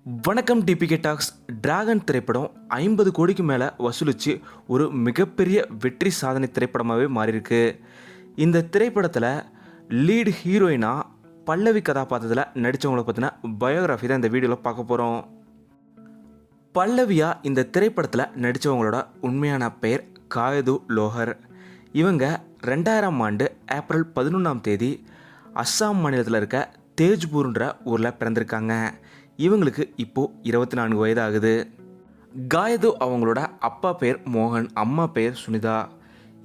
வணக்கம் DPK tax. Dragon திரைப்படம் 50 கோடிக்கு மேலே வசூலித்து ஒரு மிகப்பெரிய வெற்றி சாதனை திரைப்படமாகவே மாறியிருக்கு. இந்த திரைப்படத்தில் லீடு ஹீரோயினாக பல்லவி கதாபாத்திரத்தில் நடித்தவங்களை பற்றின பயோகிராஃபி தான் இந்த வீடியோவில் பார்க்க போகிறோம். பல்லவியாக இந்த திரைப்படத்தில் நடித்தவங்களோட உண்மையான பெயர் காயது லோஹர். இவங்க 2000ஆம் ஆண்டு ஏப்ரல் 11ஆம் தேதி அஸ்ஸாம் மாநிலத்தில் இருக்க தேஜ்பூர்ன்ற ஊரில் பிறந்திருக்காங்க. இவங்களுக்கு இப்போது 24 வயது ஆகுது. காயது அவங்களோட அப்பா பேர் மோகன், அம்மா பேர் சுனிதா.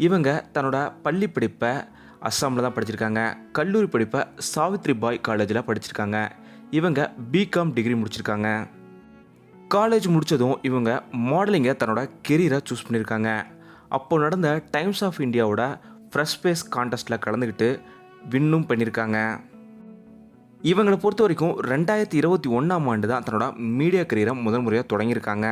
இவங்க தன்னோட பள்ளி படிப்பை அஸ்ஸாமில் தான் படிச்சிருக்காங்க. கல்லூரி படிப்பை சாவித்ரி பாய் காலேஜில் படிச்சிருக்காங்க. இவங்க பிகாம் டிகிரி முடிச்சிருக்காங்க. காலேஜ் முடித்ததும் இவங்க மாடலிங்கை தன்னோட கெரியரை சூஸ் பண்ணியிருக்காங்க. அப்போது நடந்த டைம்ஸ் ஆஃப் இந்தியாவோட ஃப்ரெஷ் ஃபேஸ் கான்டெஸ்ட்டில் கலந்துக்கிட்டு வின்னும் பண்ணியிருக்காங்க. இவங்களை பொறுத்த வரைக்கும் 2021ஆம் ஆண்டு தான் தன்னோட மீடியா கரியரை முதல் முறையாக தொடங்கியிருக்காங்க.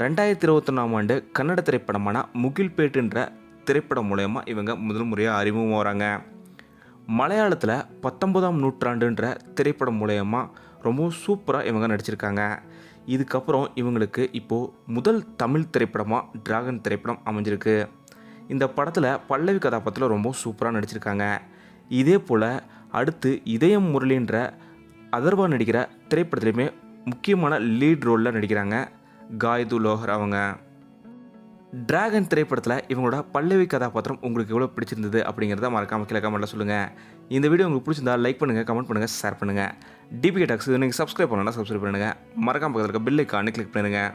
2021ஆம் ஆண்டு கன்னட திரைப்படமான முகில்பேட்டுன்ற திரைப்படம் மூலயமா இவங்க முதல் முறையாக அறிமுகம் வராங்க. மலையாளத்தில் 19ஆம் நூற்றாண்டுன்ற திரைப்படம் மூலயமா ரொம்ப சூப்பராக இவங்க நடிச்சிருக்காங்க. இதுக்கப்புறம் இவங்களுக்கு இப்போது முதல் தமிழ் திரைப்படமாக டிராகன் திரைப்படம் அமைஞ்சிருக்கு. இந்த படத்தில் பல்லவி கதாபாத்திரத்தில் ரொம்ப சூப்பராக நடிச்சிருக்காங்க. இதே போல் அடுத்து இதயம் முரளின்ற அதர்வா நடிக்கிற திரைப்படத்துலையுமே முக்கியமான லீட் ரோலில் நடிக்கிறாங்க காயது லோஹர் அவங்க. டிராகன் திரைப்படத்தில் இவங்களோட பல்லவி கதாபாத்திரம் உங்களுக்கு எவ்வளோ பிடிச்சிருந்தது அப்படிங்கிறத மறக்காமல் கீழே கமெண்ட்டில் சொல்லுங்கள். இந்த வீடியோ உங்களுக்கு பிடிச்சிருந்தா லைக் பண்ணுங்கள், கமெண்ட் பண்ணுங்கள், ஷேர் பண்ணுங்கள். டிபிகே டாக்ஸ் நீங்கள் சப்ஸ்கிரைப் பண்ணணும்னா சப்ஸ்கிரைப் பண்ணுங்கள். மறக்காமல் பக்கத்தில் இருக்க பெல் ஐக்கானை கிளிக் பண்ணுங்கள்.